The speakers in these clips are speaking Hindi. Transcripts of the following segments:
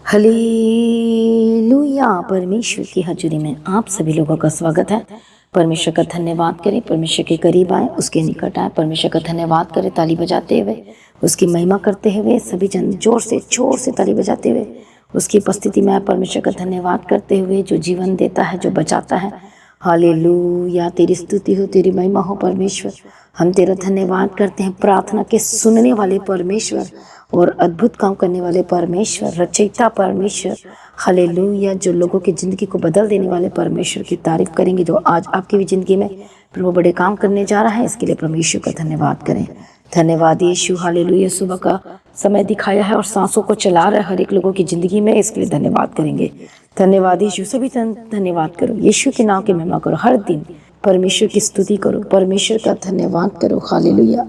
हालेलुया। परमेश्वर की हजूरी में आप सभी लोगों का स्वागत है। परमेश्वर का धन्यवाद करें, परमेश्वर के करीब आए, उसके निकट आए, परमेश्वर का धन्यवाद करें ताली बजाते हुए, उसकी महिमा करते हुए। सभी जन जोर से ताली बजाते हुए उसकी उपस्थिति में परमेश्वर का धन्यवाद करते हुए, जो जीवन देता है, जो बचाता है। हालेलुया, तेरी स्तुति हो, तेरी महिमा हो परमेश्वर। हम तेरा धन्यवाद करते हैं, प्रार्थना के सुनने वाले परमेश्वर और अद्भुत काम करने वाले परमेश्वर, रचयिता परमेश्वर। हालेलुया, जो लोगों की ज़िंदगी को बदल देने वाले परमेश्वर की तारीफ करेंगे, जो आज आपकी भी ज़िंदगी में प्रभु बड़े काम करने जा रहा है। इसके लिए परमेश्वर का धन्यवाद करें। धन्यवाद यीशु। हालेलुया, सुबह का समय दिखाया है और सांसों को चला रहा है हर एक लोगों की ज़िंदगी में। इसके लिए धन्यवाद करेंगे। धन्यवाद यीशु। सभी धन्यवाद करो, यीशु के नाम की महिमा करो, हर दिन परमेश्वर की स्तुति करो, परमेश्वर का धन्यवाद करो। हालेलुया।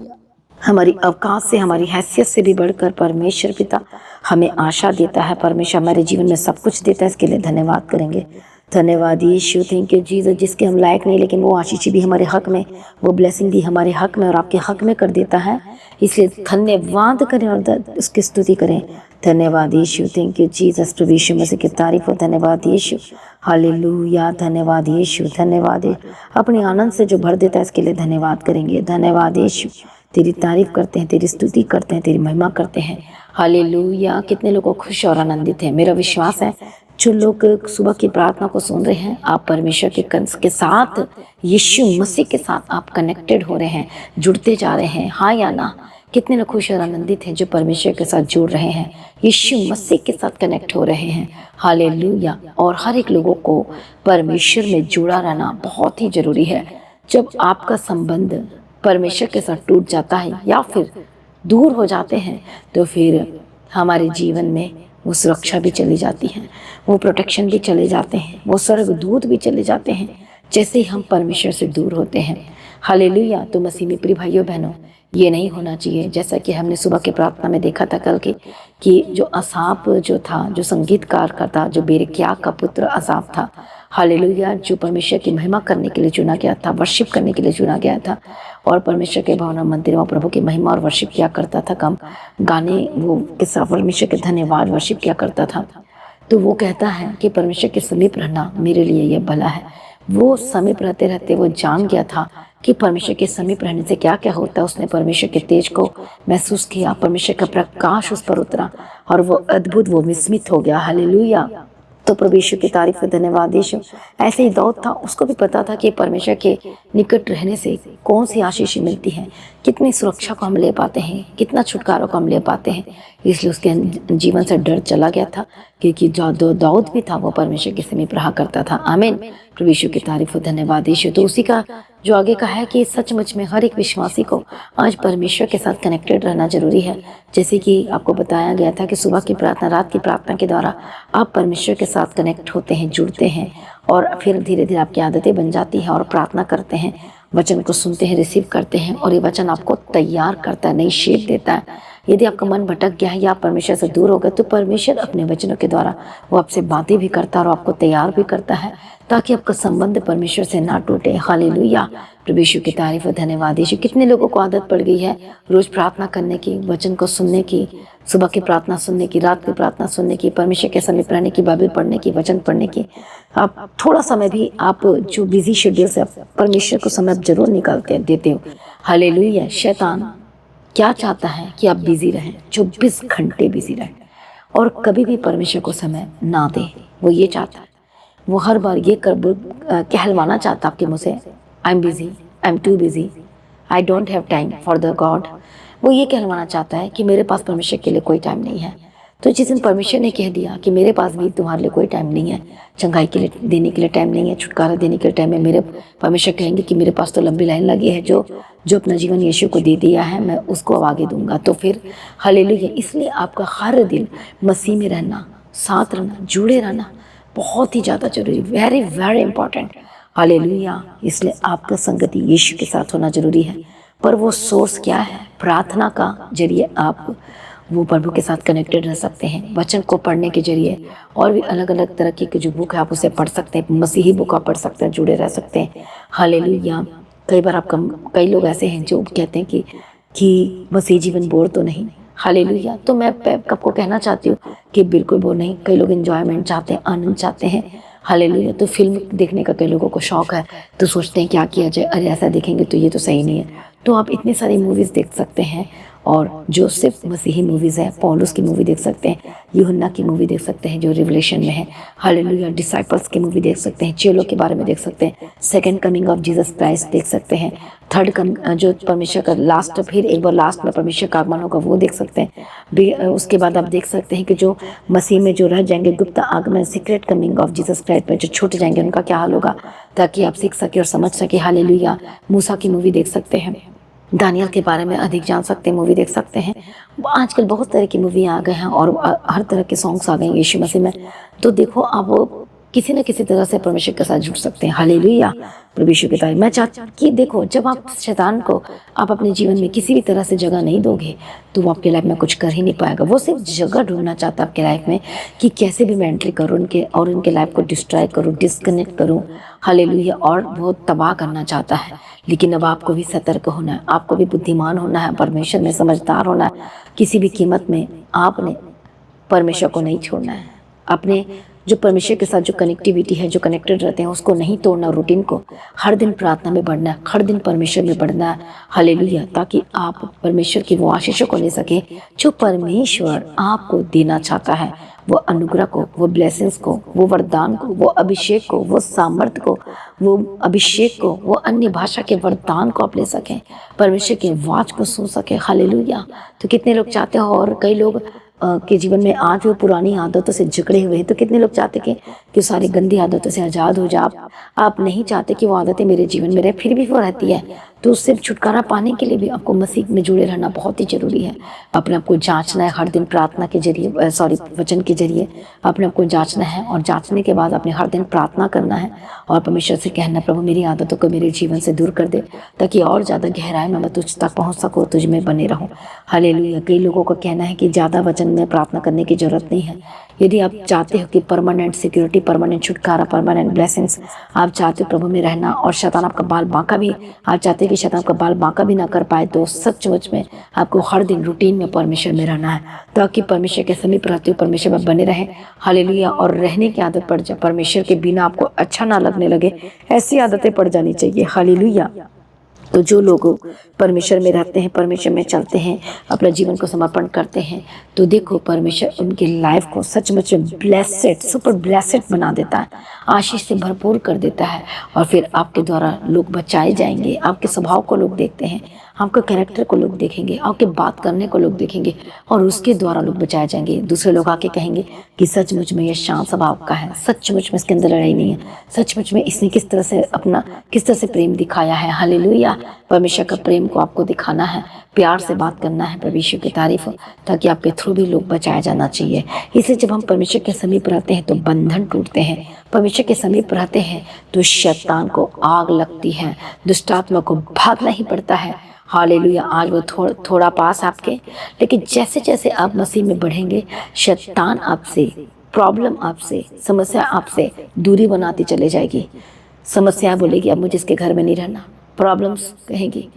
हमारी अवकाश से, हमारी हैसियत से भी बढ़कर परमेश्वर पिता हमें आशा देता है। परमेश्वर हमारे जीवन में सब कुछ देता है। इसके लिए धन्यवाद करेंगे। धन्यवाद यीशु। थैंक यू जीसस, जिसके हम लायक नहीं, लेकिन वो आशीष भी हमारे हक में, वो ब्लेसिंग भी हमारे हक में और आपके हक में कर देता है। इसलिए धन्यवाद करें और उसकी स्तुति करें। धन्यवाद यीशु। Thank you Jesus. प्रभु यीशु मसीह की तारीफ हो। धन्यवाद यीशु। हालेलुया। धन्यवाद यीशु। धन्यवाद अपने आनंद से जो भर देता है, इसके लिए धन्यवाद करेंगे। धन्यवाद यीशु। तेरी तारीफ करते हैं, तेरी स्तुति करते हैं, तेरी महिमा करते हैं। हालेलुया। कितने लोग खुश और आनंदित हैं। मेरा विश्वास है जो लोग सुबह की प्रार्थना को सुन रहे हैं, आप परमेश्वर के कंस के साथ, यीशु मसीह के साथ आप कनेक्टेड हो रहे हैं, जुड़ते जा रहे हैं। हाँ या ना? कितने लोग खुश और आनंदित हैं जो परमेश्वर के साथ जुड़ रहे हैं, यीशु मसीह के साथ कनेक्ट हो रहे हैं। हालेलुया। और हर एक लोगों को परमेश्वर में जुड़ा रहना बहुत ही जरूरी है। जब आपका संबंध परमेश्वर के साथ टूट जाता है या फिर दूर हो जाते हैं, तो फिर हमारे जीवन में वो सुरक्षा भी चली जाती है, वो प्रोटेक्शन भी चले जाते हैं, वो स्वर्गदूत भी चले जाते हैं, जैसे ही हम परमेश्वर से दूर होते हैं। हालेलुया। तो मसीह में प्रिय भाइयों बहनों, ये नहीं होना चाहिए। जैसा कि हमने सुबह की प्रार्थना में देखा था कल कि जो असाफ जो था, जो संगीतकार का था, जो बेरेक्या का पुत्र असाफ था, हालेलुया, जो परमेश्वर की महिमा करने के लिए चुना गया था, वर्शिप करने के लिए चुना गया था और परमेश्वर के भवन मंदिर में प्रभु की महिमा और वर्शिप किया करता था। कम गाने वो किस्सा परमेश्वर के धन्यवाद वर्शिप किया करता था। तो वो कहता है कि परमेश्वर के समीप रहना मेरे लिए यह भला है। वो समीप रहते रहते वो जान गया था कि परमेश्वर के समीप रहने से क्या क्या होता है। उसने परमेश्वर के तेज को महसूस किया, परमेश्वर का प्रकाश उस पर उतरा और वो अद्भुत, वो विस्मित हो गया। हालेलुया। तो प्रभु यीशु की तारीफ है। धन्यवाद यीशु। ऐसे ही दाऊद था, उसको भी पता था कि परमेश्वर के निकट रहने से कौन सी आशीष मिलती है, कितनी सुरक्षा को हम ले पाते हैं, कितना छुटकारा को हम ले पाते हैं। इसलिए उसके जीवन से डर चला गया था, क्योंकि जो दाऊद भी था वो परमेश्वर के समीप रहा करता था। आमीन। प्रभु यीशु की तारीफ हो। धन्यवाद यीशु। तो उसी का जो आगे का है कि सचमुच में हर एक विश्वासी को आज परमेश्वर के साथ कनेक्टेड रहना जरूरी है। जैसे कि आपको बताया गया था कि सुबह की प्रार्थना, रात की प्रार्थना के द्वारा आप परमेश्वर के साथ कनेक्ट होते हैं, जुड़ते हैं और फिर धीरे धीरे आपकी आदतें बन जाती हैं और प्रार्थना करते हैं, वचन को सुनते हैं, रिसीव करते हैं और ये वचन आपको तैयार करता है, नई शेप देता है। यदि आपका मन भटक गया है या परमेश्वर से दूर हो गया, तो परमेश्वर अपने वचनों के द्वारा वो आपसे बातें भी करता है और आपको तैयार भी करता है, ताकि आपका संबंध परमेश्वर से ना टूटे। हालेलुया। प्रभु यीशु की तारीफ और धन्यवाद यीशु। कितने लोगों को आदत पड़ गई है रोज प्रार्थना करने की, वचन को सुनने की, सुबह की प्रार्थना सुनने की, रात की प्रार्थना सुनने की, परमेश्वर के समीप रहने की, बाइबल पढ़ने की, वचन पढ़ने की। आप थोड़ा समय भी, आप जो बिजी शेड्यूल से परमेश्वर को समय जरूर निकालते देते हो। हालेलुया। शैतान क्या चाहता है कि आप बिजी रहें, 24 घंटे बिजी रहें और कभी भी परमेश्वर को समय ना दे। वो ये चाहता है, वो हर बार ये कहलवाना चाहता है आपके मुँह से, I am busy, I am too busy, I don't have time for the God. वो ये कहलवाना चाहता है कि मेरे पास परमेश्वर के लिए कोई टाइम नहीं है। तो जिस दिन परमेश्वर ने कह दिया कि मेरे पास भी तुम्हारे लिए कोई टाइम नहीं है, चंगाई के लिए देने के लिए टाइम नहीं है, छुटकारा देने के लिए टाइम है, मेरे परमेश्वर कहेंगे कि मेरे पास तो लंबी लाइन लगी है, जो अपना जीवन यीशु को दे दिया है मैं उसको अब आगे दूंगा। तो फिर हालेलुया। इसलिए आपका हर दिन मसीह में रहना, साथ रहना, जुड़े रहना बहुत ही ज़्यादा जरूरी, वेरी वेरी इंपॉर्टेंट। हालेलुया। इसलिए आपका संगति यीशु के साथ होना जरूरी है। पर वो सोर्स क्या है? प्रार्थना का जरिए आप वो प्रभु के साथ कनेक्टेड रह सकते हैं। वचन को पढ़ने के जरिए और भी अलग अलग तरह की जो बुक है आप उसे पढ़ सकते हैं, मसीही बुक आप पढ़ सकते हैं, जुड़े रह सकते हैं। हालेलुया। कई बार कई लोग ऐसे हैं जो कहते हैं कि मसीह जीवन बोर तो नहीं। हालेलुया। तो मैं आपको कहना चाहती हूँ कि बिल्कुल वो नहीं, कई लोग एंजॉयमेंट चाहते हैं, आनंद चाहते हैं। हालेलुया। तो फिल्म देखने का कई लोगों को शौक है, तो सोचते हैं क्या किया जाए, अरे ऐसा देखेंगे तो ये तो सही नहीं है। तो आप इतनी सारी मूवीज़ देख सकते हैं, और जो सिर्फ मसीही मूवीज़ है, पौलुस की मूवी देख सकते हैं, यूहन्ना की मूवी देख सकते हैं जो रिवलेशन में है। हालेलुया। डिसाइपल्स की मूवी देख सकते हैं, चेलों के बारे में देख सकते हैं, second coming of Jesus Christ देख सकते हैं, थर्ड कम जो परमेश्वर का लास्ट, फिर एक बार लास्ट में परमेश्वर का आगमन होगा वो देख सकते हैं। उसके बाद आप देख सकते हैं कि जो मसीह में जो रह जाएंगे, गुप्त आगमन, secret coming of Jesus Christ में जो छूट जाएंगे उनका क्या हाल होगा, ताकि आप सीख सके और समझ सके। हालेलुया। मूसा की मूवी देख सकते हैं, दानियल के बारे में अधिक जान सकते हैं, मूवी देख सकते हैं। आजकल बहुत तरह की मूवी आ गए हैं और हर तरह के सॉन्ग्स आ गए हैं यीशु मसीह में। तो देखो आप किसी न किसी तरह से परमेश्वर के साथ जुड़ सकते हैं। हालेलुया। प्रभु यीशु की तारीफ। मैं चाहती कि देखो, जब आप शैतान को आप अपने जीवन में किसी भी तरह से जगह नहीं दोगे तो वो आपके लाइफ में कुछ कर ही नहीं पाएगा। वो सिर्फ जगह ढूंढना चाहता है आपके लाइफ में कि कैसे भी मैं एंट्री करूँ उनके, और उनके लाइफ को डिस्ट्रॉय करूँ, डिस्कनेक्ट करूँ। हालेलुया। और वो तबाह करना चाहता है। लेकिन अब आपको भी सतर्क होना है, आपको भी बुद्धिमान होना है, परमेश्वर में समझदार होना है। किसी भी कीमत में आपने परमेश्वर को नहीं छोड़ना है। अपने जो परमेश्वर के साथ जो कनेक्टिविटी है, जो कनेक्टेड रहते हैं, उसको नहीं तोड़ना। रूटीन को हर दिन प्रार्थना में बढ़ना है, हर दिन परमेश्वर में बढ़ना है। हालेलुया। ताकि आप परमेश्वर की वो आशीषों को ले सके जो परमेश्वर आपको देना चाहता है। वो अनुग्रह को, वो ब्लेसिंग्स को, वो वरदान को, वो अभिषेक को, वो सामर्थ को, वो अभिषेक को, वो अन्य भाषा के वरदान को आप ले सकें, परमेश्वर की आवाज को सुन सके। हालेलुया। तो कितने लोग चाहते हो, और कई लोग के जीवन में आज वो पुरानी आदतों से जकड़े हुए हैं। तो कितने लोग चाहते कि सारी गंदी आदतों से आज़ाद हो जाए। आप नहीं चाहते कि वो आदतें मेरे जीवन में रहे, फिर भी वो रहती है। तो उससे छुटकारा पाने के लिए भी आपको मसीह में जुड़े रहना बहुत ही जरूरी है। अपने आप को जांचना है हर दिन प्रार्थना के जरिए, वचन के जरिए अपने आप को जांचना है, और जांचने के बाद अपने हर दिन प्रार्थना करना है और परमेश्वर से कहना, प्रभु मेरी आदतों को मेरे जीवन से दूर कर दे, ताकि और ज़्यादा गहराई में मैं तुझ तक पहुँच सकूँ, तुझ में बने रहूँ। हालेलुया। कई लोगों का कहना है कि ज़्यादा वचन में प्रार्थना करने की जरूरत नहीं है। यदि आप चाहते हो कि परमानेंट सिक्योरिटी, परमानेंट छुटकारा, परमानेंट ब्लेसिंग्स, आप चाहते हो प्रभु में रहना, और शैतान आपका बाल बांका भी, आप चाहते हो कि शैतान आपका बाल बांका भी ना कर पाए, तो सचमुच में आपको हर दिन रूटीन में परमेश्वर में रहना है, ताकि परमेश्वर के समीप रहते हो परमेश्वर में बने रहें। हालेलुया। और रहने की आदत पड़ जाए, परमेश्वर के बिना आपको अच्छा ना लगने लगे, ऐसी आदतें पड़ जानी चाहिए। हालेलुया। तो जो लोग परमेश्वर में रहते हैं, परमेश्वर में चलते हैं, अपना जीवन को समर्पण करते हैं, तो देखो परमेश्वर उनकी लाइफ को सचमुच में ब्लेसेड, सुपर ब्लेसेड बना देता है, आशीष से भरपूर कर देता है। और फिर आपके द्वारा लोग बचाए जाएंगे। आपके स्वभाव को लोग देखते हैं, आपके कैरेक्टर को लोग देखेंगे, आपके बात करने को लोग देखेंगे, और उसके द्वारा लोग बचाए जाएंगे। दूसरे लोग आके कहेंगे कि सचमुच में ये शांत स्वभाव का है, सचमुच में इसके अंदर लड़ाई नहीं है, सचमुच में इसने किस तरह से प्रेम दिखाया है। हालेलुया। परमेश्वर का प्रेम को आपको दिखाना है, प्यार से बात करना है, परमेश्वर की तारीफ, ताकि आपके थ्रू भी लोग बचाया जाना चाहिए। इसलिए जब हम परमेश्वर के समीप रहते हैं तो बंधन टूटते हैं। परमेश्वर के समीप रहते हैं तो शैतान को आग लगती है, दुष्टात्मा को भागना ही पड़ता है। हालेलुया। आज वो थोड़ा पास आपके, लेकिन जैसे जैसे आप मसीह में बढ़ेंगे, शैतान आपसे, प्रॉब्लम आपसे, समस्या आपसे दूरी बनाती चले जाएगी। समस्या बोलेगी अब मुझे इसके घर में नहीं रहना, प्रॉब्लम्स कहेगी।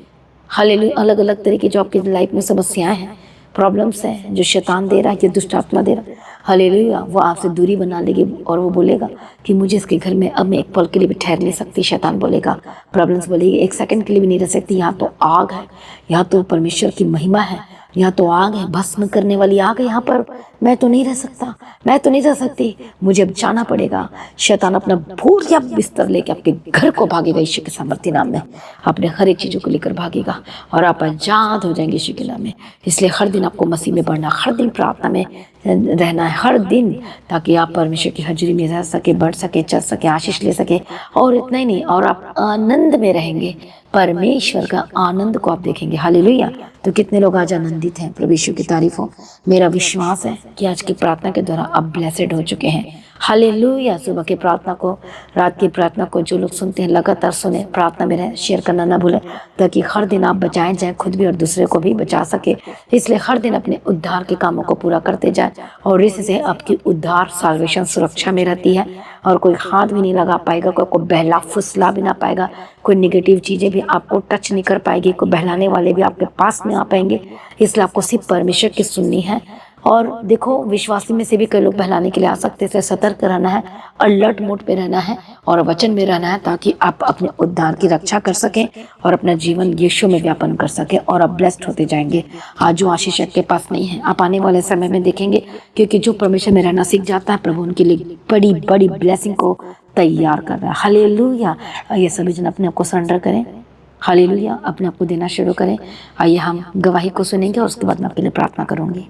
हालेलुया। अलग अलग तरह की जो आपकी लाइफ में समस्याएं हैं, प्रॉब्लम्स हैं, जो शैतान दे रहा है, ये दुष्ट आत्मा दे रहा है, हालेलुया, वो आपसे दूरी बना लेगी। और वो बोलेगा कि मुझे इसके घर में अब मैं एक पल के लिए भी ठहर नहीं सकती। शैतान बोलेगा, प्रॉब्लम्स बोलेगी एक सेकंड के लिए भी नहीं रह सकती। यहाँ तो आग है, यहाँ तो परमेश्वर की महिमा है, यहाँ तो आग है, भस्म करने वाली आग है यहाँ पर। मैं तो नहीं रह सकता, मैं तो नहीं रह सकती, मुझे अब जाना पड़ेगा। शैतान अपना भूरिया बिस्तर लेके आपके घर को भागेगा यीशु के सामर्थ्य नाम में, अपने हर एक चीज़ों को लेकर भागेगा, और आप आजाद हो जाएंगे यीशु के नाम में। इसलिए हर दिन आपको मसीह में बढ़ना, हर दिन प्रार्थना में रहना है, हर दिन, ताकि आप परमेश्वर की हजूरी में रह सके, बढ़ सके, चल सके, आशीष ले सके। और इतना ही नहीं, और आप आनंद में रहेंगे, परमेश्वर का आनंद को आप देखेंगे। हालेलुया। तो कितने लोग आज आनंदित हैं, प्रभु यीशु की तारीफ हो। मेरा विश्वास है कि आज की प्रार्थना के द्वारा आप ब्लेसेड हो चुके हैं। हालेलुया। सुबह की प्रार्थना को, रात की प्रार्थना को जो लोग सुनते हैं लगातार सुने, प्रार्थना में रहें, शेयर करना ना भूलें, ताकि हर दिन आप बचाए जाएं, खुद भी और दूसरे को भी बचा सके। इसलिए हर दिन अपने उद्धार के कामों को पूरा करते जाएं और इससे आपकी उद्धार साल्वेशन सुरक्षा में रहती है और कोई हाथ भी नहीं लगा पाएगा, कोई बहला फुसला भी ना पाएगा, कोई निगेटिव चीज़ें भी आपको टच नहीं कर पाएगी, कोई बहलाने वाले भी आपके पास नहीं आ पाएंगे। इसलिए आपको सिर्फ परमेश्वर की सुननी है। और देखो, विश्वासी में से भी कई लोग बहलाने के लिए आ सकते हैं, इसलिए सतर्क रहना है, अलर्ट मोड पे रहना है और वचन में रहना है, ताकि आप अपने उद्धार की रक्षा कर सकें और अपना जीवन यीशु में व्यापन कर सकें और आप ब्लेस्ड होते जाएंगे। आज जो आशीष आपके पास नहीं है, आप आने वाले समय में देखेंगे, क्योंकि जो परमेश्वर में रहना सीख जाता है, प्रभु उनके लिए बड़ी बड़ी ब्लेसिंग को तैयार कर रहा है। हालेलुया। ये सभी जन अपने आप को सरेंडर करें। हालेलुया। अपने आप को देना शुरू करें। आइए हम गवाही को सुनेंगे और उसके बाद मैं आपके लिए प्रार्थना करूंगी।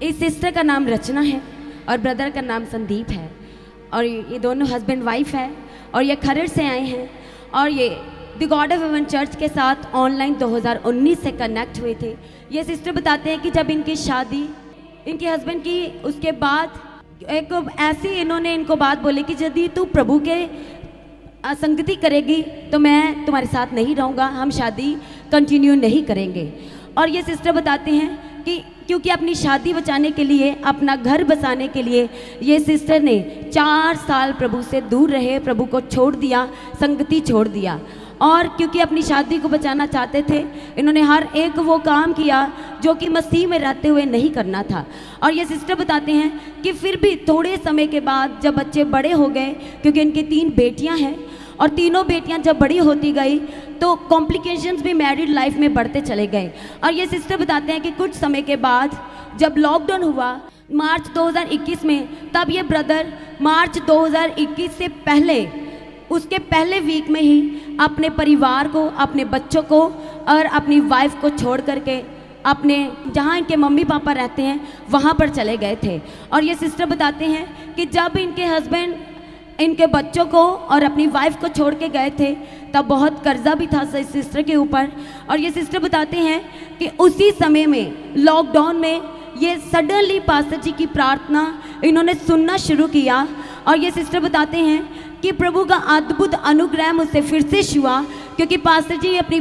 इस सिस्टर का नाम रचना है और ब्रदर का नाम संदीप है और ये दोनों हस्बैंड वाइफ है और ये खरड़ से आए हैं और ये the God of haven church के साथ ऑनलाइन 2019 से कनेक्ट हुए थे। ये सिस्टर बताते हैं कि जब इनकी शादी इनके हस्बैंड की, उसके बाद एक ऐसी इन्होंने इनको बात बोली कि यदि तू प्रभु के संगति करेगी तो मैं तुम्हारे साथ नहीं रहूँगा, हम शादी कंटिन्यू नहीं करेंगे। और ये सिस्टर बताते हैं कि क्योंकि अपनी शादी बचाने के लिए, अपना घर बसाने के लिए ये सिस्टर ने 4 साल प्रभु से दूर रहे, प्रभु को छोड़ दिया, संगति छोड़ दिया। और क्योंकि अपनी शादी को बचाना चाहते थे, इन्होंने हर एक वो काम किया जो कि मसीह में रहते हुए नहीं करना था। और ये सिस्टर बताते हैं कि फिर भी थोड़े समय के बाद जब बच्चे बड़े हो गए, क्योंकि इनकी 3 बेटियां हैं और तीनों बेटियां जब बड़ी होती गई तो कॉम्प्लिकेशंस भी मैरिड लाइफ में बढ़ते चले गए। और ये सिस्टर बताते हैं कि कुछ समय के बाद जब लॉकडाउन हुआ मार्च 2021 में, तब ये ब्रदर मार्च 2021 से पहले, उसके पहले वीक में ही अपने परिवार को, अपने बच्चों को और अपनी वाइफ को छोड़ करके अपने जहाँ इनके मम्मी पापा रहते हैं वहाँ पर चले गए थे। और ये सिस्टर बताते हैं कि जब इनके हस्बैंड इनके बच्चों को और अपनी वाइफ को छोड़ के गए थे तब बहुत कर्जा भी था इस सिस्टर के ऊपर। और ये सिस्टर बताते हैं कि उसी समय में लॉकडाउन में ये सडनली पास्टर जी की प्रार्थना इन्होंने सुनना शुरू किया। और ये सिस्टर बताते हैं कि प्रभु का अद्भुत अनुग्रह मुझसे फिर से हुआ, क्योंकि पास्टर जी अपनी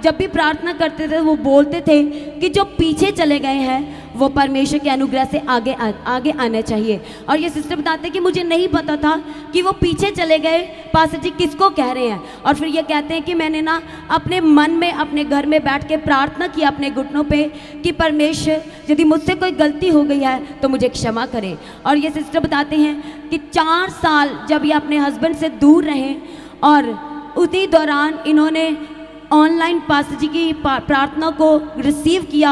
जब भी प्रार्थना करते थे वो बोलते थे कि जो पीछे चले गए हैं वो परमेश्वर के अनुग्रह से आगे आने चाहिए। और ये सिस्टर बताते हैं कि मुझे नहीं पता था कि वो पीछे चले गए, पास्टर जी किसको कह रहे हैं। और फिर ये कहते हैं कि मैंने ना अपने मन में अपने घर में बैठ के प्रार्थना किया अपने घुटनों पे कि परमेश्वर यदि मुझसे कोई गलती हो गई है तो मुझे क्षमा करें। और ये सिस्टर बताते हैं कि 4 साल जब ये अपने हस्बैंड से दूर रहे और उसी दौरान इन्होंने ऑनलाइन पास्टर जी की प्रार्थना को रिसीव किया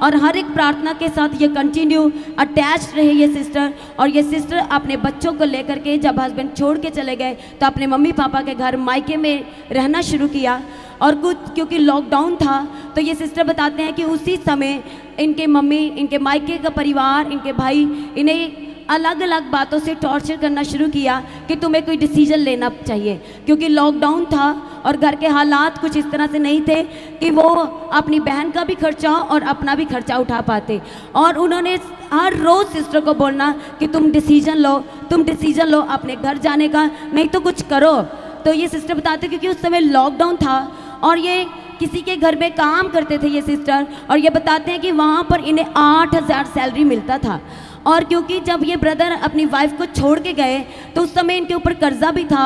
और हर एक प्रार्थना के साथ ये कंटिन्यू अटैच रहे ये सिस्टर। और ये सिस्टर अपने बच्चों को लेकर के जब हस्बैंड छोड़ के चले गए तो अपने मम्मी पापा के घर मायके में रहना शुरू किया। और कुछ क्योंकि लॉकडाउन था तो ये सिस्टर बताते हैं कि उसी समय इनके मम्मी, इनके मायके का परिवार, इनके भाई इन्हें अलग अलग बातों से टॉर्चर करना शुरू किया कि तुम्हें कोई डिसीजन लेना चाहिए, क्योंकि लॉकडाउन था और घर के हालात कुछ इस तरह से नहीं थे कि वो अपनी बहन का भी खर्चा और अपना भी खर्चा उठा पाते। और उन्होंने हर रोज़ सिस्टर को बोलना कि तुम डिसीजन लो अपने घर जाने का, नहीं तो कुछ करो। तो ये सिस्टर बताते क्योंकि उस समय लॉकडाउन था और ये किसी के घर में काम करते थे ये सिस्टर। और ये बताते हैं कि वहाँ पर इन्हें 8,000 सैलरी मिलता था। और क्योंकि जब ये ब्रदर अपनी वाइफ को छोड़ के गए तो उस समय इनके ऊपर कर्जा भी था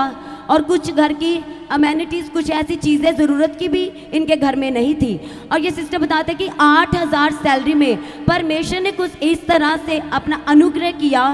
और कुछ घर की अमेनिटीज़, कुछ ऐसी चीज़ें ज़रूरत की भी इनके घर में नहीं थी। और ये सिस्टर बताते कि 8,000 सैलरी में परमेश्वर ने कुछ इस तरह से अपना अनुग्रह किया,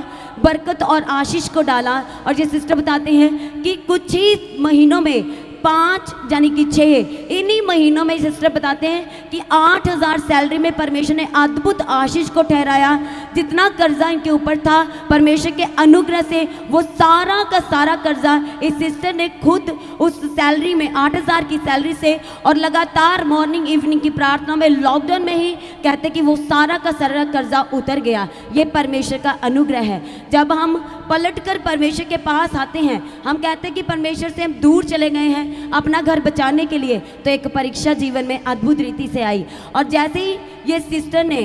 बरकत और आशीष को डाला। और ये सिस्टर बताते हैं कि कुछ ही महीनों में 5 यानी कि 6 इन्हीं महीनों में सिस्टर बताते हैं कि 8,000 सैलरी में परमेश्वर ने अद्भुत आशीष को ठहराया। जितना कर्जा इनके ऊपर था परमेश्वर के अनुग्रह से वो सारा का सारा कर्जा इस सिस्टर ने खुद उस सैलरी में 8,000 की सैलरी से और लगातार मॉर्निंग इवनिंग की प्रार्थना में लॉकडाउन में ही कहते कि वो सारा का सारा कर्जा उतर गया। ये परमेश्वर का अनुग्रह है। जब हम पलटकर परमेश्वर के पास आते हैं, हम कहते हैं कि परमेश्वर से हम दूर चले गए हैं अपना घर बचाने के लिए, तो एक परीक्षा जीवन में अद्भुत रीति से आई। और जैसे ही ये सिस्टर ने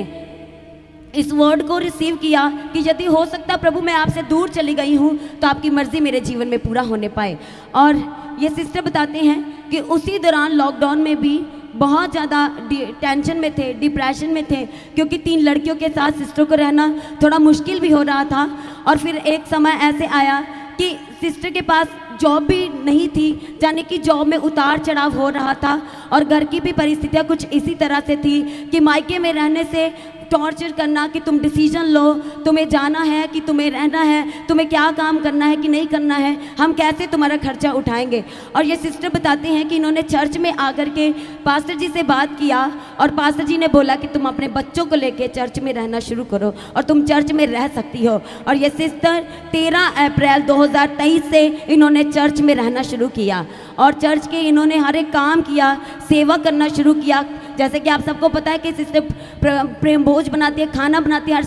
इस वर्ड को रिसीव किया कि यदि हो सकता प्रभु मैं आपसे दूर चली गई हूँ तो आपकी मर्ज़ी मेरे जीवन में पूरा होने पाए। और ये सिस्टर बताते हैं कि उसी दौरान लॉकडाउन में भी बहुत ज़्यादा टेंशन में थे, डिप्रेशन में थे, क्योंकि 3 लड़कियों के साथ सिस्टर को रहना थोड़ा मुश्किल भी हो रहा था। और फिर एक समय ऐसे आया कि सिस्टर के पास जॉब भी नहीं थी, यानी कि जॉब में उतार चढ़ाव हो रहा था, और घर की भी परिस्थितियाँ कुछ इसी तरह से थी कि मायके में रहने से टॉर्चर करना कि तुम डिसीजन लो, तुम्हें जाना है कि तुम्हें रहना है, तुम्हें क्या काम करना है कि नहीं करना है, हम कैसे तुम्हारा खर्चा उठाएंगे। और ये सिस्टर बताते हैं कि इन्होंने चर्च में आकर के पास्टर जी से बात किया, और पास्टर जी ने बोला कि तुम अपने बच्चों को लेके चर्च में रहना शुरू करो और तुम चर्च में रह सकती हो। और ये सिस्टर 13 अप्रैल 2023 से इन्होंने चर्च में रहना शुरू किया, और चर्च के इन्होंने हर एक काम किया, सेवा करना शुरू किया। जैसे कि आप सबको पता है कि सिस्टर प्रेम भोज बनाती है, खाना बनाती है हर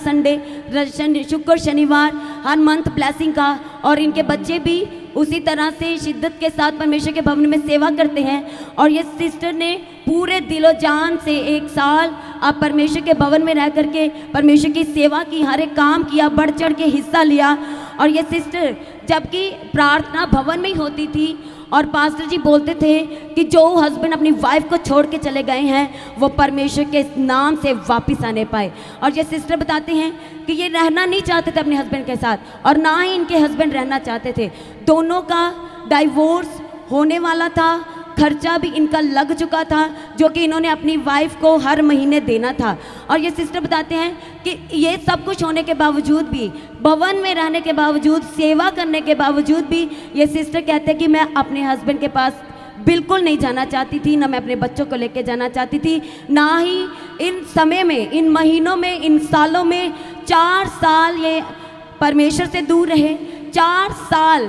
संडे, शुक्र शनिवार, हर मंथ ब्लेसिंग का। और इनके बच्चे भी उसी तरह से शिद्दत के साथ परमेश्वर के भवन में सेवा करते हैं। और ये सिस्टर ने पूरे दिलो जान से 1 साल आप परमेश्वर के भवन में रह करके परमेश्वर की सेवा की, हर एक काम किया, बढ़ चढ़ के हिस्सा लिया। और ये सिस्टर जबकि प्रार्थना भवन में ही होती थी, और पास्टर जी बोलते थे कि जो हस्बैंड अपनी वाइफ को छोड़ के चले गए हैं वो परमेश्वर के नाम से वापस आने पाए। और ये सिस्टर बताते हैं कि ये रहना नहीं चाहते थे अपने हस्बैंड के साथ, और ना ही इनके हस्बैंड रहना चाहते थे। दोनों का डाइवोर्स होने वाला था, खर्चा भी इनका लग चुका था जो कि इन्होंने अपनी वाइफ को हर महीने देना था। और ये सिस्टर बताते हैं कि ये सब कुछ होने के बावजूद भी, भवन में रहने के बावजूद, सेवा करने के बावजूद भी, ये सिस्टर कहते हैं कि मैं अपने हस्बैंड के पास बिल्कुल नहीं जाना चाहती थी, ना मैं अपने बच्चों को लेके जाना चाहती थी, ना ही इन समय में, इन महीनों में, इन सालों में 4 साल ये परमेश्वर से दूर रहे। 4 साल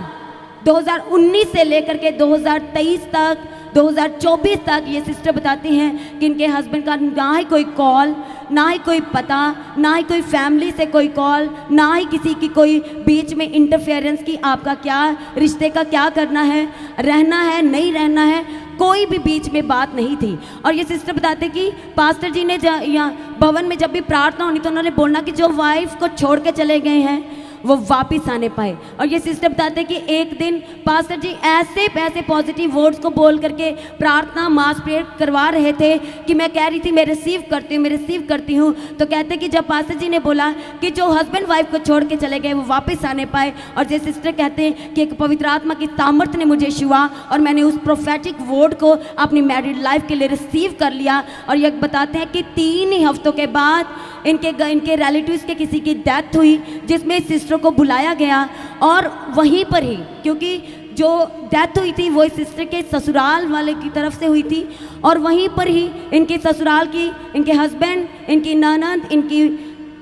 2019 से लेकर के 2023 तक, 2024 तक ये सिस्टर बताती हैं कि इनके हस्बैंड का ना ही कोई कॉल, ना ही कोई पता, ना ही कोई फैमिली से कोई कॉल, ना ही किसी की कोई बीच में इंटरफेरेंस की आपका क्या रिश्ते का क्या करना है, रहना है नहीं रहना है, कोई भी बीच में बात नहीं थी। और ये सिस्टर बताते कि पास्टर जी ने यहाँ भवन में जब भी प्रार्थना होनी तो उन्होंने बोलना कि जो वाइफ को छोड़ के चले गए हैं वो वापस आने पाए। और ये सिस्टर बताते कि एक दिन पास्टर जी ऐसे पॉजिटिव वर्ड्स को बोल करके प्रार्थना मास प्रेयर करवा रहे थे कि मैं कह रही थी मैं रिसीव करती हूँ। तो कहते कि जब पास्टर जी ने बोला कि जो हस्बैंड वाइफ को छोड़ के चले गए वो वापस आने पाए, और ये सिस्टर कहते हैं कि एक पवित्र आत्मा की सामर्थ्य ने मुझे छुआ और मैंने उस प्रोफेटिक वर्ड को अपनी मैरिड लाइफ के लिए रिसीव कर लिया। और ये बताते हैं कि 3 ही हफ्तों के बाद इनके रिलेटिव्स के किसी की डेथ हुई, जिसमें सिस्टर को बुलाया गया, और वहीं पर ही, क्योंकि जो डेथ हुई थी वो इस सिस्टर के ससुराल वाले की तरफ से हुई थी, और वहीं पर ही इनके ससुराल की, इनके हस्बैंड, इनकी ननद, इनकी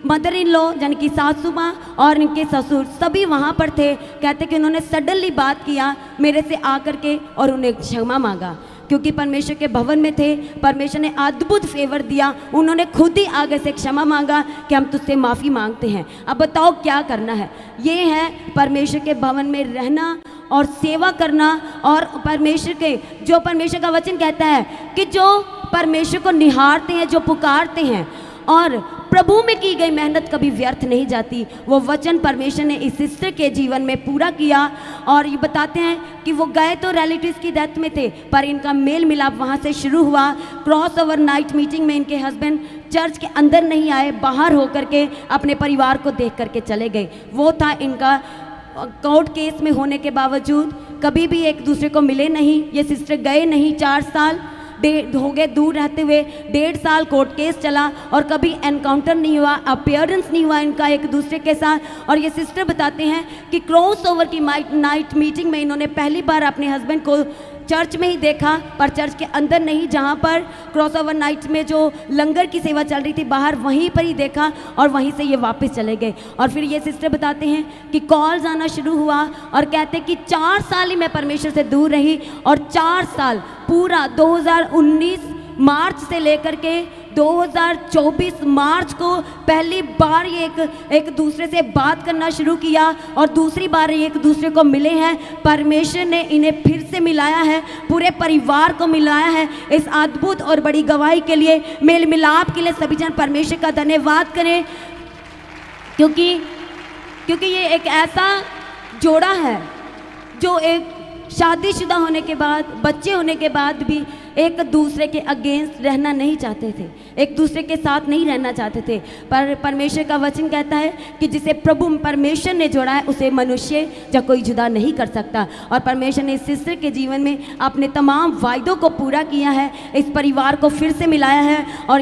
मदर इन लॉ यानी कि सासू माँ और इनके ससुर सभी वहाँ पर थे। कहते कि उन्होंने सडनली बात किया मेरे से आकर के और उन्हें क्षमा मांगा, क्योंकि परमेश्वर के भवन में थे, परमेश्वर ने अद्भुत फेवर दिया, उन्होंने खुद ही आगे से क्षमा मांगा कि हम तुझसे माफ़ी मांगते हैं, अब बताओ क्या करना है। ये है परमेश्वर के भवन में रहना और सेवा करना, और परमेश्वर का वचन कहता है कि जो परमेश्वर को निहारते हैं, जो पुकारते हैं, और प्रभु में की गई मेहनत कभी व्यर्थ नहीं जाती। वो वचन परमेश्वर ने इस सिस्टर के जीवन में पूरा किया। और ये बताते हैं कि वो गए तो रिलेटिव्स की डेथ में थे, पर इनका मेल मिलाप वहाँ से शुरू हुआ। क्रॉस ओवर नाइट मीटिंग में इनके हस्बैंड चर्च के अंदर नहीं आए, बाहर होकर के अपने परिवार को देख करके चले गए। वो था इनका कोर्ट केस में होने के बावजूद कभी भी एक दूसरे को मिले नहीं। ये सिस्टर गए नहीं, 4 साल हो गए दूर रहते हुए, 1.5 साल कोर्ट केस चला और कभी एनकाउंटर नहीं हुआ, अपीयरेंस नहीं हुआ इनका एक दूसरे के साथ। और ये सिस्टर बताते हैं कि क्रॉस ओवर की नाइट मीटिंग में इन्होंने पहली बार अपने हस्बैंड को चर्च में ही देखा, पर चर्च के अंदर नहीं, जहाँ पर क्रॉस ओवर नाइट में जो लंगर की सेवा चल रही थी बाहर, वहीं पर ही देखा, और वहीं से ये वापस चले गए। और फिर ये सिस्टर बताते हैं कि कॉल्स आना शुरू हुआ, और कहते कि 4 साल ही मैं परमेश्वर से दूर रही, और 4 साल पूरा 2019 मार्च से लेकर के 2024 मार्च को पहली बार ये एक दूसरे से बात करना शुरू किया, और दूसरी बार ये एक दूसरे को मिले हैं। परमेश्वर ने इन्हें फिर से मिलाया है, पूरे परिवार को मिलाया है। इस अद्भुत और बड़ी गवाही के लिए, मेल मिलाप के लिए सभी जन परमेश्वर का धन्यवाद करें। क्योंकि क्योंकि ये एक ऐसा जोड़ा है जो एक शादीशुदा होने के बाद, बच्चे होने के बाद भी एक दूसरे के अगेंस्ट रहना नहीं चाहते थे, एक दूसरे के साथ नहीं रहना चाहते थे। पर परमेश्वर का वचन कहता है कि जिसे प्रभु परमेश्वर ने जोड़ा है उसे मनुष्य या कोई जुदा नहीं कर सकता। और परमेश्वर ने इस सिस्टर के जीवन में अपने तमाम वायदों को पूरा किया है, इस परिवार को फिर से मिलाया है। और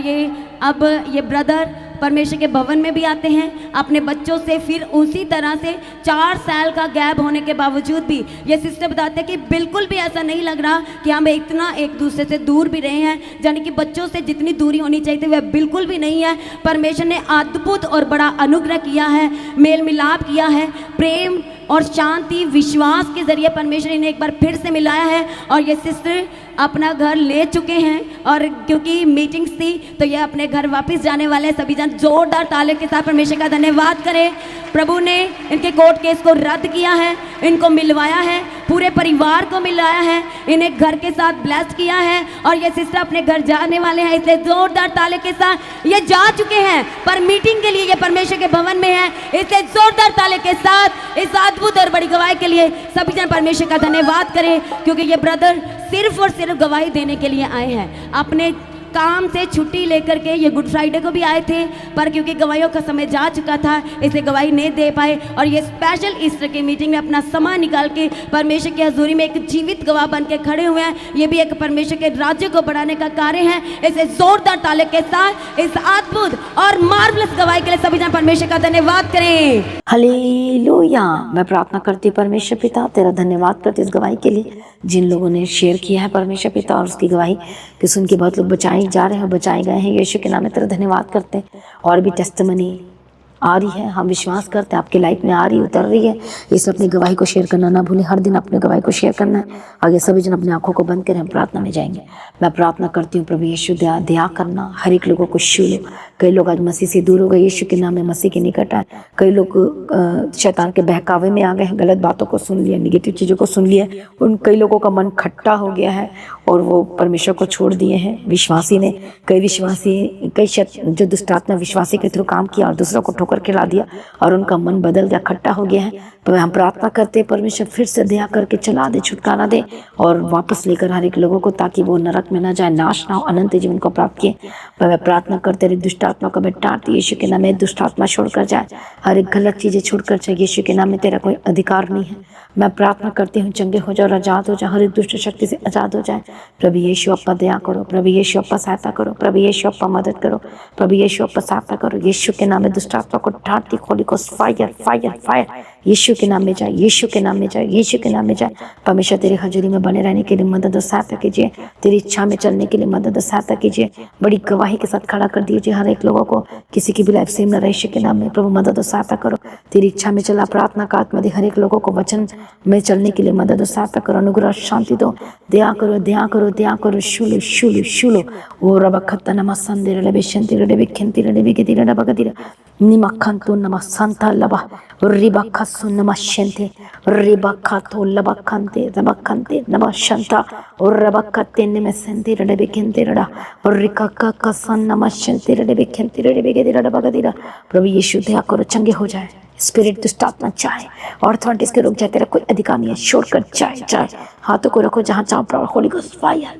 अब ये ब्रदर परमेश्वर के भवन में भी आते हैं अपने बच्चों से। फिर उसी तरह से 4 साल का गैप होने के बावजूद भी ये सिस्टर बताते हैं कि बिल्कुल भी ऐसा नहीं लग रहा कि हम इतना एक दूसरे से दूर भी रहे हैं, यानी कि बच्चों से जितनी दूरी होनी चाहिए थी वह बिल्कुल भी नहीं है। परमेश्वर ने अद्भुत और बड़ा अनुग्रह किया है, मेल मिलाप किया है, प्रेम और शांति विश्वास के जरिए परमेश्वर ने एक बार फिर से मिलाया है। और ये सिस्टर अपना घर ले चुके हैं, और क्योंकि मीटिंग्स थी तो ये अपने घर वापस जाने वाले हैं। सभी जन जोरदार तालियों के साथ परमेश्वर का धन्यवाद करें। प्रभु ने इनके कोर्ट केस को रद्द किया है, इनको मिलवाया है, पूरे परिवार को मिलाया है, इन्हें घर के साथ ब्लेस्ड किया है, और ये सिस्टर अपने घर जाने वाले हैं। इसलिए जोरदार तालियों के साथ ये जा चुके हैं, पर मीटिंग के लिए ये परमेश्वर के भवन में है। इसलिए जोरदार तालियों के साथ इस अद्भुत और बड़ी गवाही के लिए सभी जन परमेश्वर का धन्यवाद करें, क्योंकि ये ब्रदर सिर्फ और सिर्फ गवाही देने के लिए आए हैं। अपने काम से छुट्टी लेकर के ये गुड फ्राइडे को भी आए थे, पर क्योंकि गवाहियों का समय जा चुका था इसलिए गवाही नहीं दे पाए। और ये स्पेशल ईस्टर की मीटिंग में अपना समय निकाल के परमेश्वर की हजूरी में एक जीवित गवाह बन के खड़े हुए हैं। ये भी एक परमेश्वर के राज्य को बढ़ाने का कार्य है। इसे जोरदार ताले के साथ इस अद्भुत और मार्वलस गवाही के लिए सभी जन परमेश्वर का धन्यवाद करें। हालेलुया। मैं प्रार्थना करती हूँ परमेश्वर पिता, तेरा धन्यवाद करती हूँ इस गवाही के लिए जिन लोगों ने शेयर किया है परमेश्वर पिता, और उसकी गवाही कि सुन के बहुत लोग बचाए जा रहे हैं, बचाए गए हैं। यीशु के नाम में तेरा धन्यवाद करते हैं। और भी टेस्टिमनी आ रही है, हम विश्वास करते हैं आपकी लाइफ में आ रही, उतर रही है। इसलिए अपनी गवाही को शेयर करना ना भूलें, हर दिन अपनी गवाही को शेयर करना है। आगे सभी जन अपनी आंखों को बंद करें, हम प्रार्थना में जाएंगे। मैं प्रार्थना करती हूँ प्रभु यीशु दया करना, हर एक लोगों को छू लो। कई लोग आज मसीह से दूर हो गए, यीशु के नाम में मसीह के निकट आए। कई लोग शैतान के बहकावे में आ गए हैं, गलत बातों को सुन लिया, निगेटिव चीज़ों को सुन लिया। उन कई लोगों का मन खट्टा हो गया है और वो परमेश्वर को छोड़ दिए हैं। विश्वासी ने कई जो दुष्ट आत्मा विश्वासी के थ्रू काम किया और दूसरों को ठोकर खिला दिया और उनका मन बदल गया, खट्टा हो गया है। तो हम प्रार्थना करते हैं परमेश्वर फिर से दया करके चला दे, छुटकारा दे और वापस लेकर हर एक लोगों को, ताकि वो नरक में ना जाए, नाश ना हो, अनंत जीवन को प्राप्त किए। पर मैं प्रार्थना करते रही दुष्ट आत्मा को मैं डांटती, यीशु के नाम में दुष्ट आत्मा छोड़कर जाए, हर एक गलत चीजें छोड़कर जाए। यीशु के नाम में तेरा कोई अधिकार नहीं है। मैं प्रार्थना करती हूँ चंगे हो जाओ, आजाद हो जाए, हर एक दुष्ट शक्ति से आजाद हो जाए। प्रभु यीशु अप्पा दया करो, प्रभु यीशु अप्पा सहायता करो, प्रभु यीशु अप्पा मदद करो, प्रभु यीशु अप्पा सहायता करो। यीशु के नाम में दुष्ट आत्मा को डांटती, होली को फायर फायर फायर यीशु के नाम में जाए, यीशु के नाम में जाए, यीशु के नाम में जाए। परमेश्वर तेरी हजूरी में बने रहने के लिए मदद और सहायता कीजिए, तेरी इच्छा में चलने के लिए मदद और सहायता कीजिए। बड़ी गवाही के साथ खड़ा कर दीजिए हर एक लोगों को, किसी की भी लाइफ सेम न रहे। यीशु के नाम में प्रभु मदद और सहायता करो, तेरी इच्छा में चला प्रार्थना का आत्मा दे, हर एक लोगों को वचन में चलने के लिए मदद और सहायता करो, अनुग्रह शांति दो, दया करो, दया करो, दया करो। शुलु शुलु शुलु ओ रबखत्ता नमः संदेर लबे शंति लबे खंति लबे के दिरा बगदिरा निमखंतो नमः संता लबा रिबखसु नमः शंति रिबखतो लबखंते रबखंते नमः शंता और रबखते नमः संति लबे खंति रडा और रिकका कसन नमः शंति लबे खंति लबे के दिरा बगदिरा। प्रभु यीशु दया करो, चंगे हो जाए। स्पिरिट दुष्ट आत्मा चाहे ऑर्थोरिटीज के रुक जाए, तेरा कोई अधिकार नहीं है, छोड़कर जाए। हाथों को रखो जहाँ चाहो। Holi ghost fire,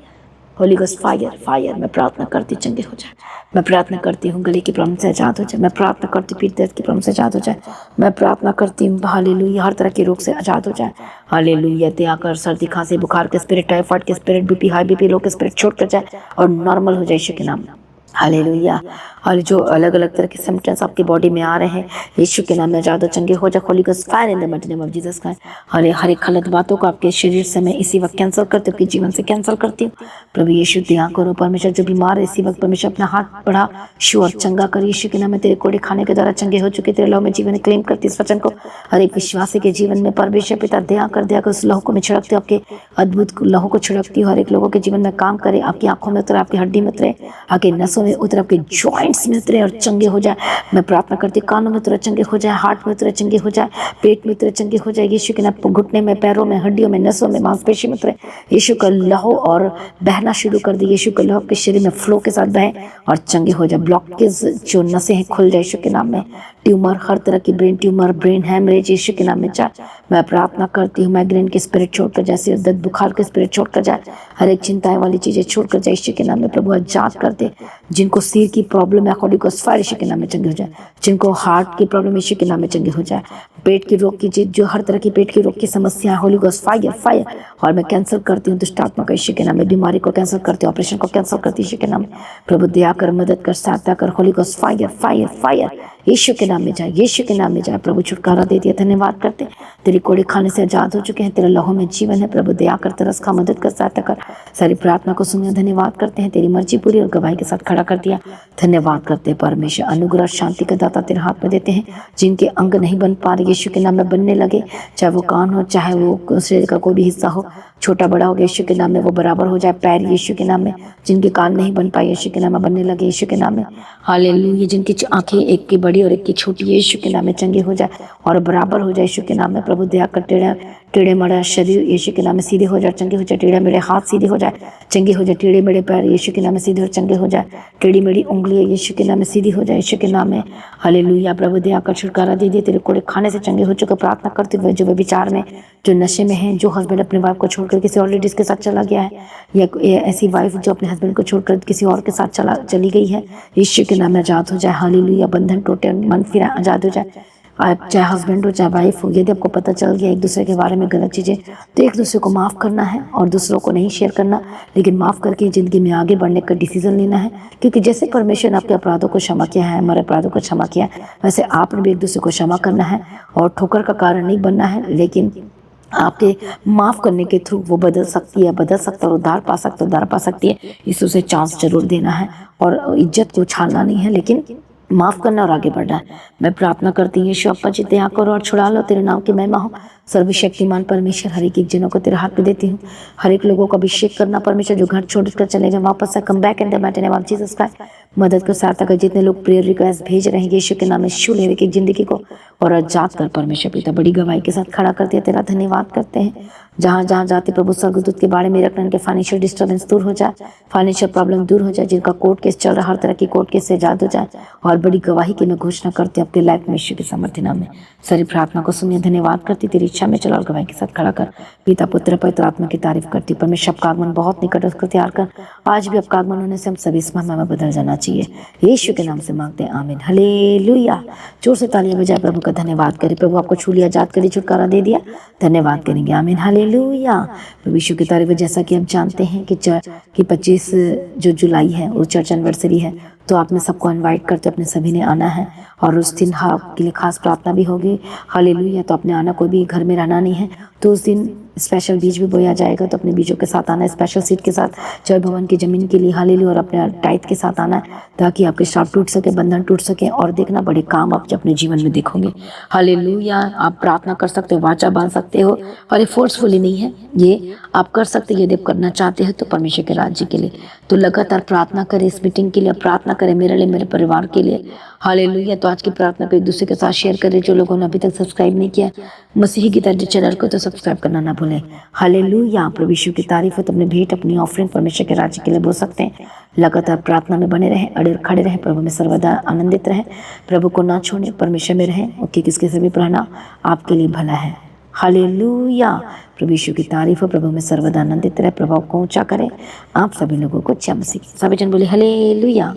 Holi ghost fire fire. मैं प्रार्थना करती चंगे हो जाए। मैं प्रार्थना करती हूँ गले की प्रॉब्लम से आजाद हो जाए। मैं प्रार्थना करती हूँ पीठ दर्द की प्रॉब्लम से आजाद हो जाए। मैं प्रार्थना करती हूँ हालेलुया हर तरह के रोग से आजाद हो जाए। हालेलुया दया कर सर्दी खांसी बुखार के स्पिरिट, टाइफाइड के spirit, BP high BP low के स्पिरिट छोड़ कर जाए और नॉर्मल हो जाए यीशु के नाम में। हालेलुया। और जो अलग अलग तरह के सिम्टम्स आपकी बॉडी में आ रहे हैं यीशु के नाम में आजाद चंगे हो जाए। Holy ghost fire in the mighty name of Jesus Christ. हर एक गलत बातों को आपके शरीर से मैं इसी वक्त कैंसिल करती हूँ, आपके जीवन से कैंसिल करती हूँ। प्रभु यीशु दया करो। परमेश्वर जो बीमार है इसी वक्त परमेश्वर अपना हाथ बढ़ा शु और चंगा कर। यीशु के नाम में तेरे कोड़े खाने के द्वारा चंगे हो चुके, तेरे लहू में जीवन क्लेम करती इस वचन को हर एक विश्वासी के जीवन में। परमेश्वर पिता दया कर उस लहू को मैं छिड़कती हूँ, आपके अद्भुत लहू को छिड़कती हूँ। हर एक लोगों के जीवन में काम करे, आपकी आंखों में उतरे, आपकी हड्डी में उतरे, आपके नसों में उतरे, आपके जॉइंट्स में उतरे और चंगे हो जाए। मैं प्रार्थना करती हूँ कानों में उतरे चंगे हो जाए, हार्ट में उतरे चंगे हो जाए, पेट में उतरे चंगे हो जाए। यीशु के नाम घुटने में, पैरों में, हड्डियों में, नसों में, मांसपेशी में उतरे। यीशु का लहू और बहना शुरू कर दे। यीशु का लहू आपके शरीर में फ्लो के साथ बहे और चंगे हो जाए। ब्लॉकेज जो नसें हैं खुल जाए यीशु के नाम में। ट्यूमर, हर तरह की ब्रेन ट्यूमर, ब्रेन हैमरेज यीशु के नाम में जाए। मैं प्रार्थना करती हूँ माइग्रेन के स्पिरिट छोड़कर जाए, सिर दर्द बुखार के स्पिरिट छोड़कर जाए, हर एक चिंताएं वाली चीजें छोड़कर जाए यीशु के नाम में। प्रभु आजाद कर दे। जिनको सिर की प्रॉब्लम है होली गोस्ट फायर यीशु के नाम में चंगे हो जाए। जिनको हार्ट की प्रॉब्लम यीशु के नाम में चंगे हो जाए। पेट की रोग की चीज, जो हर तरह की पेट की रोग की समस्या है, होली गोस्ट फायर फायर। और मैं कैंसिल करती हूँ दुष्ट आत्मा का यीशु के नाम में। बीमारी को कैंसिल करती हूँ, ऑपरेशन को कैंसिल करती हूँ यीशु के नाम में। प्रभु दया कर, मदद कर, सहायता कर। Holy ghost fire fire fire यीशु के नाम में जाए, यीशु के नाम में जाए। प्रभु छुटकारा दे दिया, धन्यवाद करते। तेरी कोड़े खाने से आजाद हो चुके हैं, तेरे लहू में जीवन है। प्रभु दया कर, तरस खा, मदद कर, सहायता कर। सारी प्रार्थना को सुनिए, धन्यवाद करते हैं। तेरी मर्जी पूरी और गवाही के साथ खड़ा कर दिया, धन्यवाद करते हैं। परमेश्वर अनुग्रह शांति का दाता तेरे हाथ में देते हैं। जिनके अंग नहीं बन पा रहे यीशु के नाम में बनने लगे, चाहे वो कान हो, चाहे वो शरीर का कोई भी हिस्सा हो, छोटा बड़ा हो गया यीशु के नाम में वो बराबर हो जाए। पैर यीशु के नाम में, जिनके कान नहीं बन पाए यीशु के नाम में बनने लगे यीशु के नाम में। हालेलुया। जिनकी आंखें एक की बड़ी और एक की छोटी यीशु के नाम में चंगे हो जाए और बराबर हो जाए यीशु के नाम में। प्रभु दया कर, टेढ़े मेढ़ा शरीर यीशु के नाम में सीधे हो जाए, चंगे हो जाए। टेढ़े मेढ़े हाथ सीधे हो जाए, चंगे हो जाए। टेढ़े मेढ़े पैर यीशु के नाम में सीधे और चंगे हो जाए। टेढ़ी मेढ़ी उंगलियां यीशु के नाम में सीधी हो जाए यीशु के नाम में। हालेलुया। प्रभु दया कर, छुटकारा दे दिए। तेरे कोड़े खाने से चंगे हो चुके। प्रार्थना करते हुए जो विचार में, जो नशे में है, जो हस्बैंड अपने वाइफ को छोड़कर किसी और लेडीज के साथ चला गया है, या ऐसी वाइफ जो अपने हस्बैंड को छोड़कर किसी और के साथ चली गई है, यीशु के नाम में आजाद हो जाए। हालेलुया। बंधन टूटे, मन फिरा, आजाद हो जाए। आप चाहे हस्बैंड हो चाहे वाइफ हो, यदि आपको पता चल गया एक दूसरे के बारे में गलत चीज़ें, तो एक दूसरे को माफ़ करना है और दूसरों को नहीं शेयर करना, लेकिन माफ़ करके ज़िंदगी में आगे बढ़ने का डिसीजन लेना है। क्योंकि जैसे परमेश्वर ने आपके अपराधों को क्षमा किया है, हमारे अपराधों को क्षमा किया है, वैसे आपने भी एक दूसरे को क्षमा करना है। और ठोकर का कारण नहीं बनना है, लेकिन आपके माफ़ करने के थ्रू वो बदल सकती है, बदल सकता है और उद्धार पा सकती है। इस उसे चांस जरूर देना है और इज्जत को उछालना नहीं है, लेकिन माफ़ करना और आगे बढ़ना है। मैं प्रार्थना करती हूँ यीशु अप्पा जी दया करो और छुड़ा लो, तेरे नाम की महिमा हो। सर्वशक्तिमान परमेश्वर, हर एक जनों को तेरे हाथ में देती हूँ। हर एक लोगों को अभिषेक करना परमेश्वर, जो घर छोड़कर चले जाए वापस से come back in the mighty name of Jesus Christ. मदद को सहायता कर। जितने लोग प्रेयर रिक्वेस्ट भेज रहे हैं यीशु के नाम में, छू ले एक जिंदगी को और आजाद कर परमेश्वर पिता। बड़ी गवाही के साथ खड़ा कर दिया, तेरा धन्यवाद करते हैं। जहाँ जहाँ जाते प्रभु स्वर्गदूत के बारे में रखने के फाइनेंशियल डिस्टर्बेंस दूर हो जाए, फाइनेंशियल प्रॉब्लम दूर हो जाए। जिनका कोर्ट केस चल रहा है, हर तरह की कोर्ट केस से आजाद हो जाए। और बड़ी गवाही की मैं घोषणा करती हूँ आपके लाइफ में यीशु के सामर्थ्य नाम में। सारी प्रार्थना को सुनिए, धन्यवाद करती। तेरी इच्छा में चला और गवाही के साथ खड़ा कर। पिता पुत्र पवित्र आत्मा की तारीफ करती। परमेश्वर आपका आगमन बहुत निकट, उसको तैयार कर। आज भी आपका आगमन होने से हम सभी इस महिमा में बदल जाना चाहिए। यीशु के नाम से मांगते हैं, आमीन। हालेलुया। जोर से तालियां बजाए प्रभु का धन्यवाद करें। प्रभु आपको छू लिया, आजाद करी, छुटकारा दे दिया, धन्यवाद करेंगे, आमीन। हालेलुया। प्रभु यीशु की तारीफ। जैसा कि आप जानते हैं कि 25 जो जुलाई है वो चर्च एनिवर्सरी है, तो आपने सबको इनवाइट करते, अपने सभी ने आना है। और उस दिन आपके लिए खास प्रार्थना भी होगी। हालेलुया। तो अपने आना, कोई भी घर में रहना नहीं है। तो उस दिन स्पेशल बीज भी बोया जाएगा, तो अपने बीजों के साथ आना है, स्पेशल सीट के साथ, जय भवन की जमीन के लिए। हालेलुया। और अपने टाइट के साथ आना है, ताकि आपके श्राप टूट सके, बंधन टूट सके। और देखना, बड़े काम आप अपने जीवन में देखोगे। हालेलुया। आप प्रार्थना कर सकते हो, वाचा बांध सकते हो, और ये फोर्सफुली नहीं है, ये आप कर सकते हैं। यदि आप करना चाहते हैं तो परमेश्वर के राज्य के लिए, तो लगातार प्रार्थना करें। इस मीटिंग के लिए प्रार्थना करें, मेरे लिए, मेरे परिवार के लिए। हालेलुया। तो आज की प्रार्थना को एक दूसरे के साथ शेयर करें। जो लोगों ने अभी तक सब्सक्राइब नहीं किया मसीही की तरह चैनल को, तो सब्सक्राइब करना ना भूलें। हालेलुया। प्रभु यीशु की तारीफ है। तो अपने भेंट, अपनी ऑफरिंग परमेश्वर के राज्य के लिए बोल सकते हैं। लगातार प्रार्थना में बने रहें, अड़े खड़े रहें, प्रभु में सर्वदा आनंदित रहें, प्रभु को ना छोड़ें, परमेश्वर में रहें, क्योंकि किसके से भी रहना आपके लिए भला है। हालेलुया। प्रभु यीशु की तारीफ हो। प्रभु में सर्वदा आनंदित रहे, प्रभाव को ऊंचा करें। आप सभी लोगों को जय मसीह। सभी जन बोले हालेलुया।